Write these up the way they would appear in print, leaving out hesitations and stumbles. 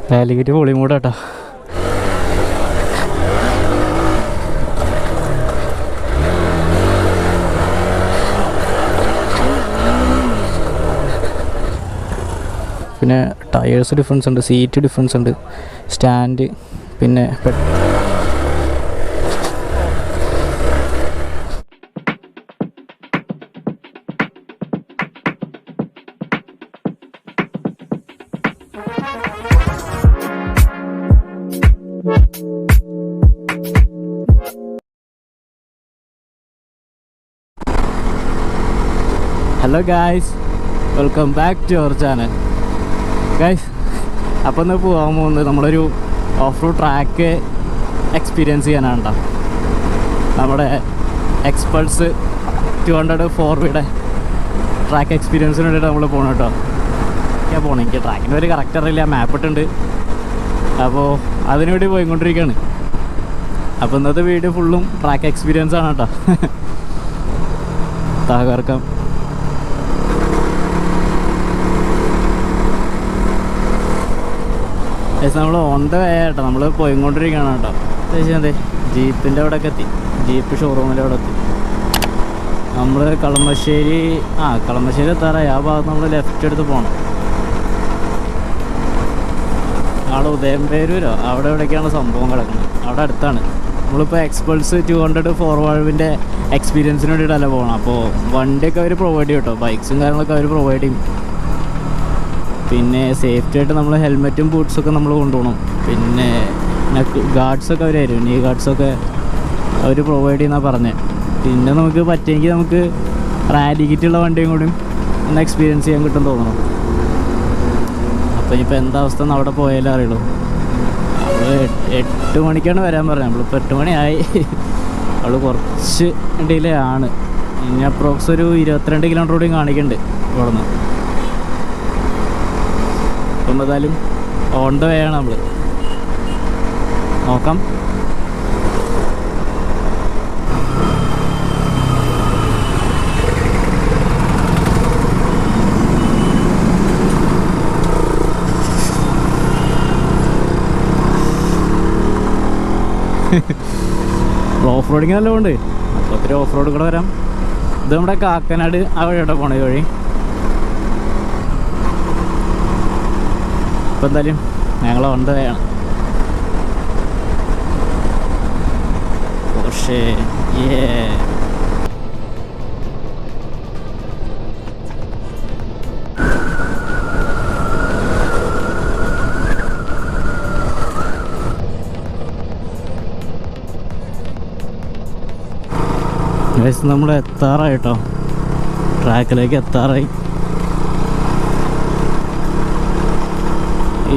കാലിക്കറ്റ് പൊളി മൂടാട്ടോ. പിന്നെ ടയേഴ്സ് ഡിഫറൻസ് ഉണ്ട്, സീറ്റ് ഡിഫറൻസ് ഉണ്ട്, സ്റ്റാൻഡ്, പിന്നെ hello guys, welcome back to our channel. Guys, അപ്പോൾ ഇന്ന് പോകാൻ പോകുന്നത് നമ്മളൊരു ഓഫ് റോഡ് ട്രാക്ക് എക്സ്പീരിയൻസ് ചെയ്യാനാണ് കേട്ടോ. നമ്മുടെ എക്സ്പൾസ് 200 4V ട്രാക്ക് എക്സ്പീരിയൻസിന് വേണ്ടിയിട്ട് നമ്മൾ പോകണം കേട്ടോ. ഞാൻ പോകണം, എനിക്ക് ട്രാക്കിൻ്റെ ഒരു കറക്റ്റ് അറിയില്ല, മാപ്പ് ഇട്ടുണ്ട്. അപ്പോൾ അതിനുവേണ്ടി പോയിക്കൊണ്ടിരിക്കുകയാണ്. അപ്പോൾ ഇന്നത്തെ വീഡിയോ ഫുള്ളും ട്രാക്ക് എക്സ്പീരിയൻസ് ആണ് കേട്ടോ. തകർക്കാം. നമ്മൾ ഓൺ ദ വേ കേട്ടോ, നമ്മൾ പോയിക്കൊണ്ടിരിക്കുകയാണ് കേട്ടോ. അത്യാവശ്യം അതെ ജീപ്പിൻ്റെ അവിടെയൊക്കെ എത്തി, ജീപ്പ് ഷോറൂമിൻ്റെ അവിടെ എത്തി. നമ്മൾ കളമശ്ശേരി എത്താറായി. ആ ഭാഗത്ത് നമ്മൾ ലെഫ്റ്റ് എടുത്ത് പോകണം. അവിടെ ഉദയംപേരൂരോ അവിടെ എവിടേക്കാണ് സംഭവം കിടക്കുന്നത്, അവിടെ അടുത്താണ്. നമ്മളിപ്പോൾ എക്സ്പൾസ് 200 4V എക്സ്പീരിയൻസിന് വേണ്ടിയിട്ടല്ല പോകണം. അപ്പോൾ വണ്ടിയൊക്കെ അവർ പ്രൊവൈഡ് ചെയ്യും കേട്ടോ, ബൈക്സും കാര്യങ്ങളൊക്കെ അവർ പ്രൊവൈഡ് ചെയ്യും. പിന്നെ സേഫ്റ്റി ആയിട്ട് നമ്മൾ ഹെൽമെറ്റും ബൂട്ട്സൊക്കെ നമ്മൾ കൊണ്ടുപോകണം. പിന്നെ ഗാർഡ്സൊക്കെ അവർ തരും, നീ ഗാർഡ്സൊക്കെ അവർ പ്രൊവൈഡ് ചെയ്യുന്നതാണ് പറഞ്ഞത്. പിന്നെ നമുക്ക് പറ്റുമെങ്കിൽ നമുക്ക് റാലി കിറ്റുള്ള വണ്ടിയും കൂടി ഒന്ന് എക്സ്പീരിയൻസ് ചെയ്യാൻ കിട്ടും തോന്നണം. അപ്പോൾ ഇനിയിപ്പോൾ എന്താ അവസ്ഥ എന്ന് അവിടെ പോയാലേ അറിയുള്ളൂ. നമ്മൾ 8 മണിക്കാണ് വരാൻ പറഞ്ഞത്, നമ്മളിപ്പോൾ 8 മണിയായി. അവൾ കുറച്ച് ഡിലേ ആണ്. ഇനി അപ്രോക്സ് ഒരു 22 കിലോമീറ്റർ കൂടി കാണിക്കുന്നുണ്ട് ഇവിടെ നിന്ന്. അപ്പം എന്തായാലും ഓൺ ദ വേ ആണ് നമ്മൾ. നോക്കാം. ഓഫ് റോഡിങ് നല്ല ഉണ്ട്. അപ്പോൾ ഒത്തിരി ഓഫ് റോഡ് കൂടെ വരാം. ഇത് നമ്മുടെ കാക്കനാട് ആ വഴിയോടെ പോണ വഴി. ഇപ്പം എന്തായാലും ഞങ്ങൾ ഓൺ ദ വേ ആണ്. പക്ഷേ നമ്മൾ എത്താറായി കേട്ടോ, ട്രാക്കിലേക്ക് എത്താറായി.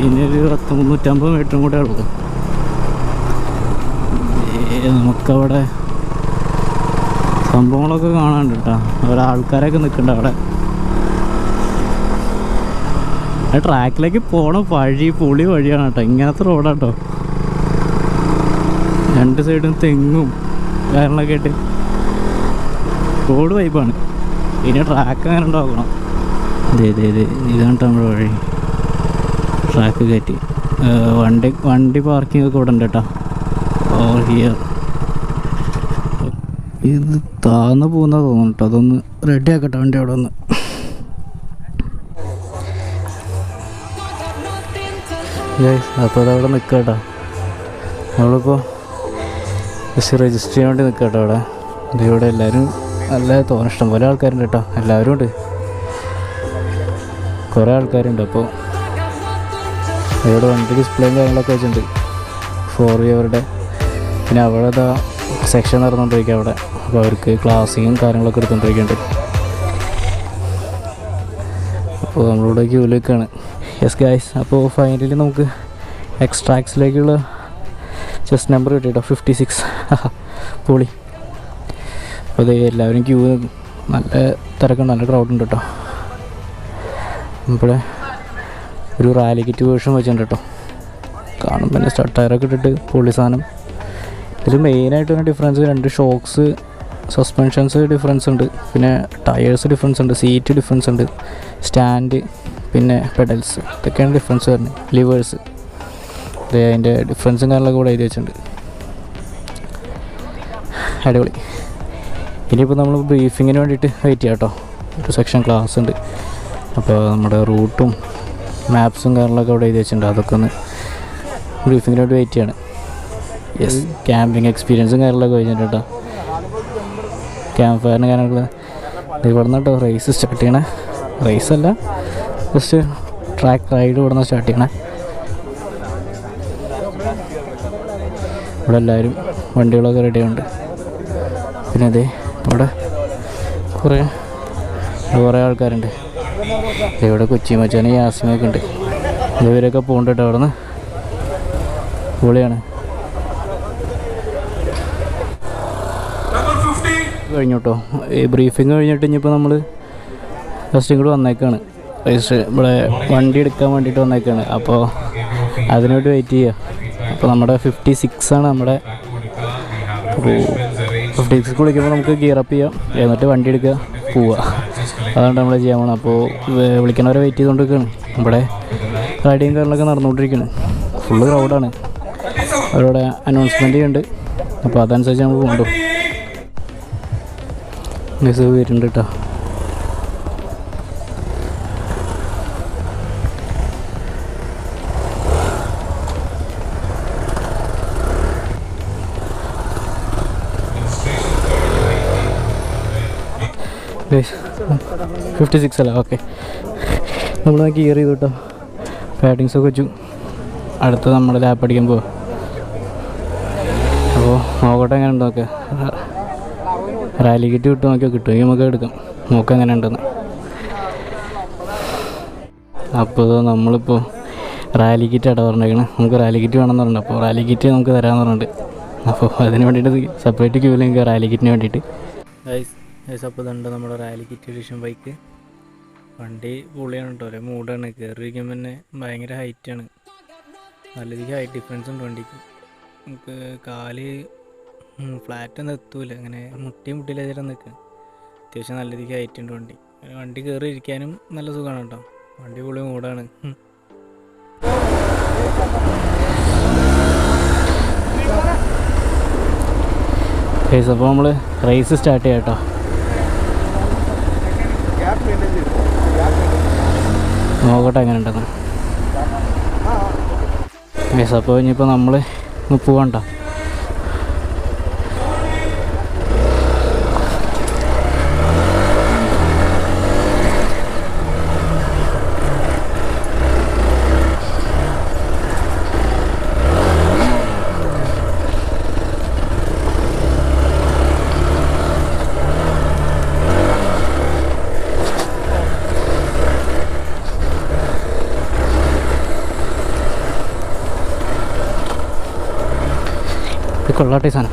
ഇനിയൊരു 350 മീറ്ററും കൂടെ ഉള്ളൂ. നമുക്കവിടെ സംഭവങ്ങളൊക്കെ കാണാനുണ്ട് കേട്ടോ, അവിടെ ആൾക്കാരൊക്കെ നിൽക്കുന്നുണ്ട് അവിടെ. ആ ട്രാക്കിലേക്ക് പോണ വഴി പൊളി വഴിയാണ് കേട്ടോ, ഇങ്ങനത്തെ റോഡാട്ടോ. 2 സൈഡും തെങ്ങും കാര്യങ്ങളൊക്കെ ആയിട്ട് റോഡ് വൈബാണ്. ഇനി ട്രാക്ക് അങ്ങനെ ഉണ്ടാക്കണം. ഇതാണ് നമ്മുടെ വഴി. ട്രാക്ക് കയറ്റി വണ്ടി പാർക്കിംഗ് ഒക്കെ ഇവിടെ ഉണ്ട് കേട്ടോ. ഓവർ ഹിയർ ഇത് താന്ന് പോകുന്ന തോന്നുന്നു കേട്ടോ. അതൊന്ന് റെഡി ആക്കട്ടെ വണ്ടി അവിടെ ഒന്ന്. അപ്പോൾ അതവിടെ നിൽക്കുക കേട്ടോ. നമ്മളിപ്പോൾ ജസ്റ്റ് രജിസ്റ്റർ ചെയ്യാൻ വേണ്ടി നിൽക്കുക കേട്ടോ അവിടെ. ഇവിടെ എല്ലാവരും നല്ല തോന്നുന്നു, ഇഷ്ടം പോലെ ആൾക്കാരുണ്ട് കേട്ടോ. എല്ലാവരും ഉണ്ട്, കുറേ ആൾക്കാരുണ്ട്. അപ്പോൾ ഇവിടെ വണ്ടി ഡിസ്പ്ലേയും കാര്യങ്ങളൊക്കെ വെച്ചിട്ടുണ്ട് 4V. പിന്നെ അവിടെ ഇതാ സെക്ഷൻ നടന്നുകൊണ്ടിരിക്കുക അവിടെ. അപ്പോൾ അവർക്ക് ക്ലാസ്സിങ്ങും കാര്യങ്ങളൊക്കെ എടുത്തുകൊണ്ടിരിക്കുന്നുണ്ട്. അപ്പോൾ നമ്മളിവിടെ ക്യൂവിൽ നിൽക്കുകയാണ്. യെസ് ഗായ്സ്, അപ്പോൾ ഫൈനലി നമുക്ക് എക്സ്ട്രാക്സിലേക്കുള്ള ചെസ്റ്റ് നമ്പർ കിട്ടിയിട്ടോ, 56. പൊളി. അപ്പോൾ അത് എല്ലാവരും ക്യൂ, നല്ല തിരക്കുണ്ട്, നല്ല ക്രൗഡുണ്ട് കേട്ടോ. ഇവിടെ ഒരു റാലി കിറ്റ് വേർഷൻ വെച്ചിട്ടുണ്ട് കേട്ടോ. കാണും പിന്നെ സ്റ്റാർട്ട് ടയറൊക്കെ ഇട്ടിട്ട് പൊളി സാധനം. ഇതിൽ മെയിനായിട്ട് തന്നെ ഡിഫറൻസ് 2 ഷോക്സ്, സസ്പെൻഷൻസ് ഡിഫറൻസ് ഉണ്ട്, പിന്നെ ടയേഴ്സ് ഡിഫറൻസ് ഉണ്ട്, സീറ്റ് ഡിഫറൻസ് ഉണ്ട്, സ്റ്റാൻഡ്, പിന്നെ പെഡൽസ്, ഇതൊക്കെയാണ് ഡിഫറൻസ് വരുന്നത്. ലിവേഴ്സ് അതിൻ്റെ ഡിഫറൻസും കാര്യങ്ങളൊക്കെ കൂടെ എഴുതി വെച്ചിട്ടുണ്ട്. അടിപൊളി. ഇനിയിപ്പോൾ നമ്മൾ ബ്രീഫിങ്ങിന് വേണ്ടിയിട്ട് വെയിറ്റ് ചെയ്യാം കേട്ടോ. ഒരു സെക്ഷൻ ക്ലാസ് ഉണ്ട്. അപ്പോൾ നമ്മുടെ റൂട്ടും മാപ്സും കാര്യങ്ങളൊക്കെ അവിടെ എഴുതി വെച്ചിട്ടുണ്ട്. അതൊക്കെ ഒന്ന് ബ്രീഫിങ്ങിന് വേണ്ടി വെയിറ്റ് ചെയ്യാണ്. യെസ്, ക്യാമ്പിങ് എക്സ്പീരിയൻസും കാര്യങ്ങളൊക്കെ കഴിഞ്ഞിട്ട് കേട്ടോ. ക്യാമ്പ് ഫയറിന് കാര്യങ്ങളൊക്കെ ഇവിടെ നിന്ന് കേട്ടോ റേസ് സ്റ്റാർട്ട് ചെയ്യണേ. റേസല്ല, ജസ്റ്റ് ട്രാക്ക് റൈഡ് ഇവിടെ നിന്ന് സ്റ്റാർട്ട് ചെയ്യണേ. ഇവിടെ എല്ലാവരും വണ്ടികളൊക്കെ റെഡിയുണ്ട്. പിന്നെ അതെ ഇവിടെ കുറേ ആൾക്കാരുണ്ട്. ഇവിടെ കൊച്ചി മച്ചാനും യാസിമൊക്കെ ഉണ്ട്. ഇവരൊക്കെ പോകുന്നുണ്ട് കേട്ടോ. അവിടെ നിന്ന് പൊളിയാണ്. കഴിഞ്ഞു കേട്ടോ. ഈ ബ്രീഫിങ് കഴിഞ്ഞിട്ട് ഇനിയിപ്പോൾ നമ്മൾ ഫസ്റ്റ് ഇങ്ങോട്ട് വന്നേക്കാണ്. രജിസ്റ്റർ ഇവിടെ വണ്ടി എടുക്കാൻ വേണ്ടിയിട്ട് വന്നേക്കാണ്. അപ്പോൾ അതിനോട്ട് വെയിറ്റ് ചെയ്യുക. അപ്പോൾ നമ്മുടെ 56 ആണ് നമ്മുടെ. അപ്പോൾ 56 വിളിക്കുമ്പോൾ നമുക്ക് ഗിയറപ്പ് ചെയ്യാം, എന്നിട്ട് വണ്ടി എടുക്കുക, പോവുക. അതാണ് നമ്മൾ ചെയ്യാൻ പോകുന്നത്. അപ്പോൾ വിളിക്കണവരെ വെയിറ്റ് ചെയ്തുകൊണ്ടിരിക്കുകയാണ്. ഇവിടെ റൈഡിങ് കാര്യങ്ങളൊക്കെ നടന്നുകൊണ്ടിരിക്കുകയാണ്. ഫുള്ള് ക്രൗഡാണ്. അവരുടെ അനൗൺസ്മെൻറ്റ് ഉണ്ട്. അപ്പോൾ അതനുസരിച്ച് നമുക്ക് കൊണ്ടുപോകും. മെസ്സേജ് വരുന്നുണ്ട് കേട്ടോ. ഗൈസ് 56 അല്ല, ഓക്കെ. നമ്മൾ ഗിയർ ചെയ്തു കേട്ടോ. പാഡിങ്സൊക്കെ വെച്ചു. അടുത്ത് നമ്മൾ ലാപ്പ് അടിക്കാൻ പോവാം. അപ്പോൾ നോക്കട്ടെ എങ്ങനെ ഉണ്ട് നോക്കുക. റാലി കിറ്റ് കിട്ടും നോക്കിയാൽ കിട്ടുമെങ്കിൽ നമുക്ക് എടുക്കാം. നോക്കാം എങ്ങനെ ഉണ്ടെന്ന്. അപ്പോൾ നമ്മളിപ്പോൾ റാലി കിറ്റ് അട പറഞ്ഞേക്കണം. നമുക്ക് റാലി കിറ്റ് വേണമെന്ന് പറഞ്ഞിട്ട്, അപ്പോൾ റാലി കിറ്റ് നമുക്ക് തരാമെന്ന് പറഞ്ഞിട്ട്, അപ്പോൾ അതിന് വേണ്ടിയിട്ട് സെപ്പറേറ്റ് ക്യൂവിൽ എനിക്ക് റാലി കിറ്റിന് വേണ്ടിയിട്ട്. അപ്പോൾ ഇതുണ്ട് നമ്മുടെ റാലി കിറ്റ് എഡിഷൻ ബൈക്ക്. വണ്ടി പൊളിയാണ് കേട്ടോ. അല്ലെ മൂടാണ്. കയറിയിരിക്കുമ്പോൾ തന്നെ ഭയങ്കര ഹൈറ്റാണ്. നല്ല രീതിക്ക് ഹൈറ്റ് ഡിഫറൻസ് ഉണ്ട് വണ്ടിക്ക്. നമുക്ക് കാല് ഫ്ലാറ്റൊന്നും എത്തൂല. അങ്ങനെ മുട്ടിയില്ലാതെ നിൽക്കുക. അത്യാവശ്യം നല്ല രീതിക്ക് ഹൈറ്റ് ഉണ്ട് വണ്ടി. വണ്ടി കയറി ഇരിക്കാനും നല്ല സുഖമാണ് കേട്ടോ. വണ്ടി പൊളി മൂടാണ്. അപ്പോൾ നമ്മൾ റേസ് സ്റ്റാർട്ട് ചെയ്യാം കേട്ടോ. നോക്കട്ടെ എങ്ങനെ ഉണ്ടെന്ന്. അപ്പോൾ ഇനിയിപ്പോൾ നമ്മൾ പോകണ്ട. കൊള്ളാട്ടെ സാധനം.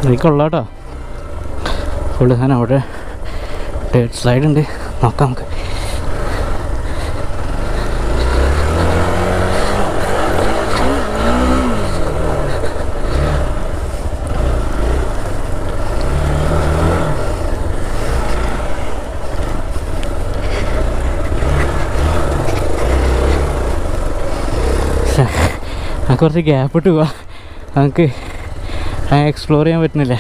ഇത് കൊള്ളാട്ടോ. ഫുള്ള് സാധനം. അവിടെ ഡേറ്റ് സ്ലൈഡ് ഉണ്ട്. നോക്കാം നമുക്ക്. കുറച്ച് ഗ്യാപ്പ് ഇട്ട് പോവാ. നമുക്ക് എക്സ്പ്ലോർ ചെയ്യാൻ പറ്റുന്നില്ല.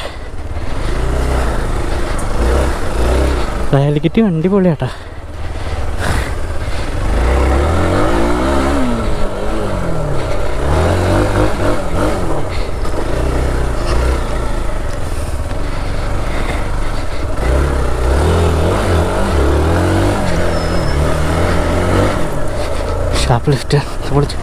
റാലിക്കിറ്റ് വണ്ടി പൊളിയാട്ടാ. ഷാപ്പ് ലിഫ്റ്റ് പൊളിച്ചു.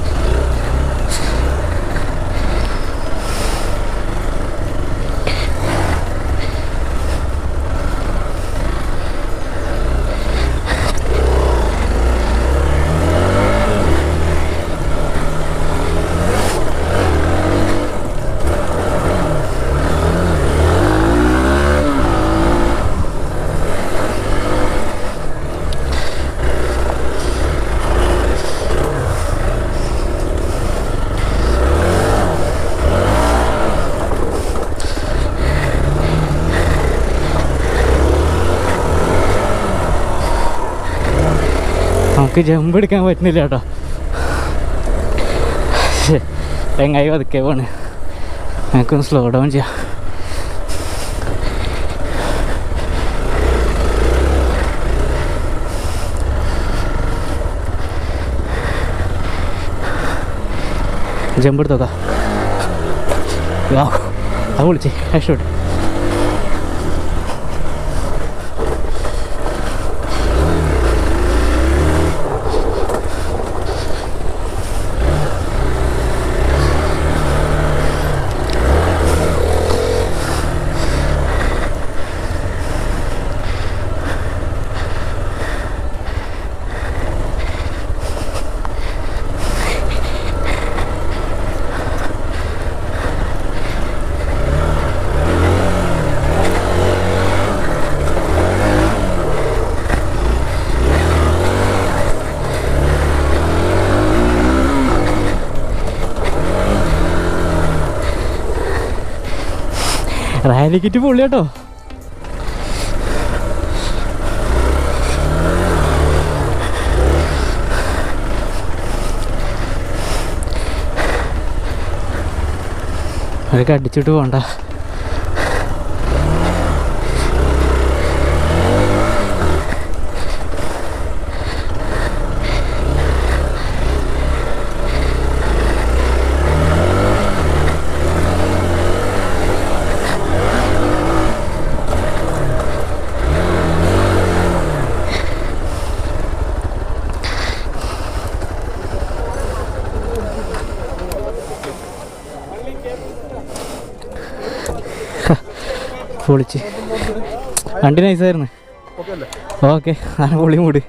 നമുക്ക് ജമ്പ് എടുക്കാൻ പറ്റുന്നില്ല കേട്ടോ. തെങ്ങായി പതുക്കെ പോണ്. നമുക്കൊന്ന് സ്ലോ ഡൗൺ ചെയ്യാം. ജമ്പ് എടുത്തോക്കാം. അത് വിളിച്ചേ രക്ഷപ്പെട്ടു. റാലിക്കിറ്റ് പൊള്ളി കേട്ടോ. അതൊക്കെ അടിച്ചിട്ട് പോണ്ട. പൊളിച്ച് വണ്ടി നൈസായിരുന്നു. ഓക്കെ, ഞാൻ പൊളി മൂട്.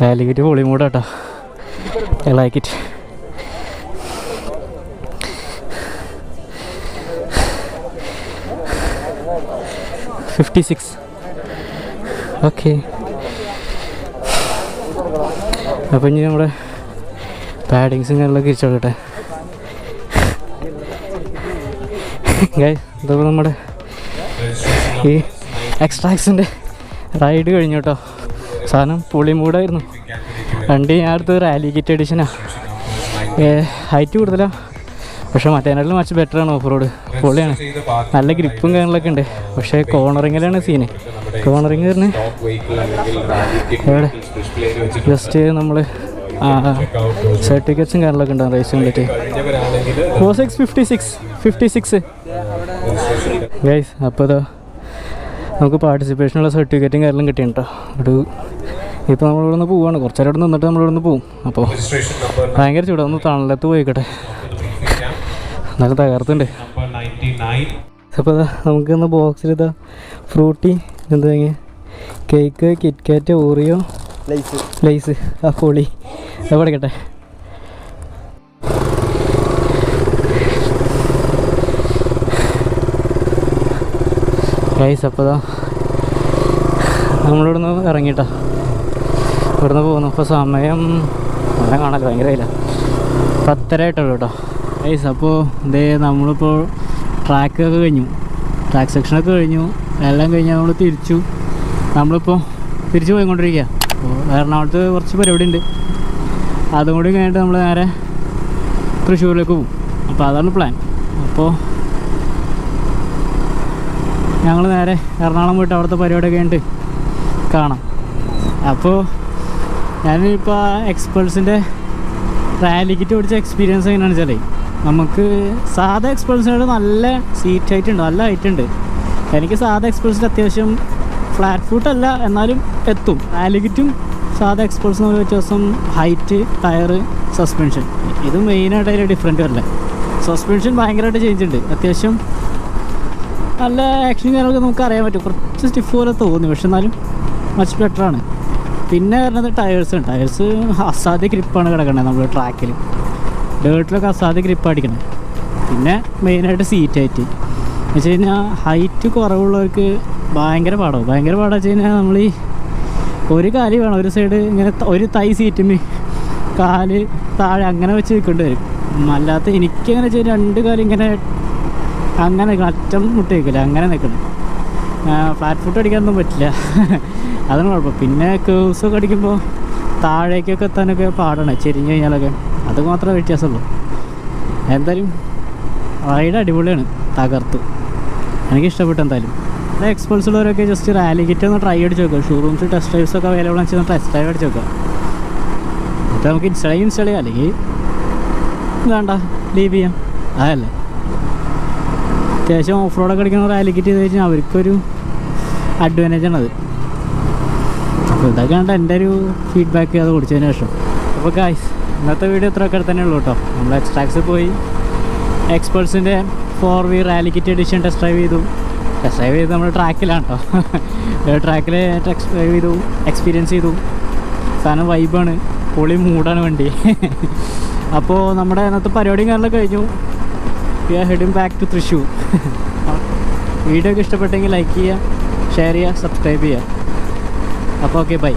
റാലിക്കിറ്റ് പൊളി മൂട് കേട്ടോ. I like it. $56. ഓക്കെ, അപ്പം ഇനി നമ്മുടെ പാഡിങ്സും കാര്യങ്ങളൊക്കെ ഇരിച്ചോട്ടെ. ഇതപ്പോൾ നമ്മുടെ ഈ എക്സ്ട്രാക്സിൻ്റെ റൈഡ് കഴിഞ്ഞു കേട്ടോ. സാധനം പൊളി മൂടായിരുന്നു. വണ്ടി ഞാൻ അടുത്ത് റാലി കിറ്റ് എഡിഷനാണ്. ഹൈറ്റ് കൂടുതലാണ്, പക്ഷേ മറ്റേനാട്ടിലും മച്ച് ബെറ്ററാണ്. ഓഫ് റോഡ് പൊളിയാണ്, നല്ല ഗ്രിപ്പും കാര്യങ്ങളൊക്കെ ഉണ്ട്. പക്ഷേ കോർണറിങ്ങിലാണ് സീന്. കോർണറിങ് പറഞ്ഞ് എവിടെ ജസ്റ്റ് നമ്മൾ സർട്ടിഫിക്കറ്റ്സും കാര്യങ്ങളൊക്കെ ഉണ്ടാകും റേസ് വേണ്ടിയിട്ട്. 56 ഗൈസ്. അപ്പോൾ ഇതാ നമുക്ക് പാർട്ടിസിപ്പേഷനുള്ള സർട്ടിഫിക്കറ്റും കാര്യങ്ങളും കിട്ടിയിട്ടോ. ഇപ്പോൾ നമ്മളിവിടെ നിന്ന് പോവുകയാണ്. കുറച്ച് നേരം ഇവിടെ നിന്നിട്ട് നമ്മളിവിടെ നിന്ന് പോവും. അപ്പോൾ ഭയങ്കര ചൂടാ. ഒന്ന് തണലത്ത് പോയിക്കട്ടെ, നല്ല തകർത്തുണ്ട്. അപ്പോൾ ഇതാ നമുക്കിന്ന് ബോക്സിൽ ഇതാ ഫ്രൂട്ടി, എന്താ കേക്ക്, കിറ്റ്കാറ്റ്, ഓറിയോ, ലൈസ്, ആ പൊളി അത് പഠിക്കട്ടെ. ഗൈസ് അപ്പോൾ നമ്മളിവിടെ നിന്ന് ഇറങ്ങിയിട്ടാ, ഇവിടുന്ന് പോകുന്നു. ഇപ്പോൾ സമയം അങ്ങനെ കാണാൻ ഭയങ്കര ഇല്ല, 10:30 ആയിട്ടുള്ളൂ കേട്ടോ. ഗൈസ് അപ്പോൾ ഇതേ നമ്മളിപ്പോൾ ട്രാക്കൊക്കെ കഴിഞ്ഞു, ട്രാക്ക് സെക്ഷനൊക്കെ കഴിഞ്ഞു. എല്ലാം കഴിഞ്ഞാൽ നമ്മൾ നമ്മളിപ്പോൾ തിരിച്ചു പോയിക്കൊണ്ടിരിക്കുക. അപ്പോൾ എറണാകുളത്ത് കുറച്ച് പരിപാടി ഉണ്ട്, അതും കൂടി കഴിഞ്ഞിട്ട് നമ്മൾ നേരെ തൃശ്ശൂരിലേക്ക് പോകും. അപ്പോൾ അതാണ് പ്ലാൻ. അപ്പോൾ ഞങ്ങൾ നേരെ എറണാകുളം പോയിട്ട് അവിടുത്തെ പരിപാടിയൊക്കെ കഴിഞ്ഞിട്ട് കാണാം. അപ്പോൾ ഞാനിപ്പോൾ എക്സ്പൾസിൻ്റെ റാലിക്കിറ്റ് ഓടിച്ച എക്സ്പീരിയൻസ് എങ്ങനെയാണെന്ന് വെച്ചാൽ, നമുക്ക് സാധാ എക്സ്പൾസിനോട് നല്ല സീറ്റ് ഹൈറ്റ് ഉണ്ട്, നല്ല ഹൈറ്റ് ഉണ്ട്. എനിക്ക് സാധാ എക്സ്പൾസിൽ അത്യാവശ്യം ഫ്ലാറ്റ് ഫുട്ടല്ല, എന്നാലും എത്തും. റാലിക്കിറ്റും സാധാ എക്സ്പൾസും തമ്മിൽ വ്യത്യാസം ഹൈറ്റ്, ടയർ, സസ്പെൻഷൻ. ഇത് മെയിനായിട്ട് അതിൽ ഡിഫറൻറ്റ് വരില്ല. സസ്പെൻഷൻ ഭയങ്കരമായിട്ട് ചേഞ്ച് ഉണ്ട്, അത്യാവശ്യം നല്ല ആക്ഷൻ കാര്യങ്ങളൊക്കെ നമുക്ക് അറിയാൻ പറ്റും. കുറച്ച് സ്റ്റിഫ് പോലെ തോന്നി, പക്ഷെ എന്നാലും മച്ച് ബെറ്ററാണ്. പിന്നെ വരുന്നത് ടയേഴ്സ് അസാധ്യ ഗ്രിപ്പാണ് കിടക്കണത്. നമ്മൾ ട്രാക്കിൽ ഡേർട്ടിലൊക്കെ അസാധ്യ ഗ്രിപ്പ് അടിക്കണം. പിന്നെ മെയിനായിട്ട് സീറ്റ് ഹൈറ്റ് എന്ന് വെച്ച് കഴിഞ്ഞാൽ ഹൈറ്റ് കുറവുള്ളവർക്ക് ഭയങ്കര പാടാന്ന് വെച്ച് കഴിഞ്ഞാൽ നമ്മൾ ഈ ഒരു കാല് വേണം, ഒരു സൈഡ് ഇങ്ങനെ ഒരു തൈ സീറ്റിന് കാല് താഴെ അങ്ങനെ വെച്ച് നിൽക്കേണ്ടി വരും. അല്ലാത്ത എനിക്കങ്ങനെ വെച്ചാൽ രണ്ട് കാലം ഇങ്ങനെ അങ്ങനെ അറ്റം മുട്ടി നിൽക്കില്ല, അങ്ങനെ നിൽക്കണം. ഫ്ലാറ്റ് ഫുട്ട് അടിക്കാനൊന്നും പറ്റില്ല. അതാണ് കുഴപ്പം. പിന്നെ കേവ്സൊക്കെ അടിക്കുമ്പോൾ താഴേക്കൊക്കെ എത്താനൊക്കെ പാടാണ്, ചെരിഞ്ഞ് കഴിഞ്ഞാലൊക്കെ. അത് മാത്രമേ വ്യത്യാസമുള്ളൂ. എന്തായാലും റൈഡ് അടിപൊളിയാണ്, തകർത്തു. എനിക്കിഷ്ടപ്പെട്ടു. എന്തായാലും എക്സ്പൾസ് ഉള്ളവരൊക്കെ ജസ്റ്റ് റാലി കിറ്റ് ഒന്ന് ട്രൈ അടിച്ച് നോക്കുക. ഷോറൂംസ് ടെസ്റ്റ് ഡ്രൈവ്സ് ഒക്കെ അവൈലബിൾ ആണെന്ന് വെച്ചാൽ ടെസ്റ്റ് ഡ്രൈവ് അടിച്ച് നോക്കുക. എന്നിട്ട് നമുക്ക് ഇൻസ്റ്റാൾ ചെയ്യാം, അല്ലെങ്കിൽ വേണ്ട ലീവ് ചെയ്യാം. അതല്ലേ അത്യാവശ്യം ഓഫ് റോഡൊക്കെ അടിക്കുന്ന റാലി കിറ്റ് ചെയ്ത് കഴിഞ്ഞാൽ അവർക്കൊരു അഡ്വാൻറ്റേജ് ആണത്. അപ്പോൾ ഇതൊക്കെയാണ് എൻ്റെ ഒരു ഫീഡ്ബാക്ക് അത് കുടിച്ചതിന് ശേഷം. അപ്പോൾ ഗായ്സ്, ഇന്നത്തെ വീഡിയോ ഇത്രയൊക്കെ തന്നെ ഉള്ളൂ കേട്ടോ. നമ്മൾ എക്സ്ട്രാക്സ് പോയി എക്സ്പൾസിൻ്റെ 4V rally kit edition test drive ചെയ്തു. ടെസ്റ്റ് ഡ്രൈവ് ചെയ്ത് നമ്മൾ ട്രാക്കിലാണ് കേട്ടോ. ട്രാക്കിൽ ടെസ്റ്റ് ഡ്രൈവ് ചെയ്തു, എക്സ്പീരിയൻസ് ചെയ്തു. സാധനം വൈബാണ്, പൊളി മൂടാണ് വണ്ടി. അപ്പോൾ നമ്മുടെ ഇന്നത്തെ പരിപാടിയും കാര്യങ്ങളൊക്കെ കഴിഞ്ഞു. We are heading back to Thrissur. Video ഒക്കെ ഇഷ്ടപ്പെട്ടെങ്കിൽ ലൈക്ക് ചെയ്യുക, ഷെയർ ചെയ്യുക, സബ്സ്ക്രൈബ് ചെയ്യുക. അപ്പോൾ ഓക്കെ, ബൈ.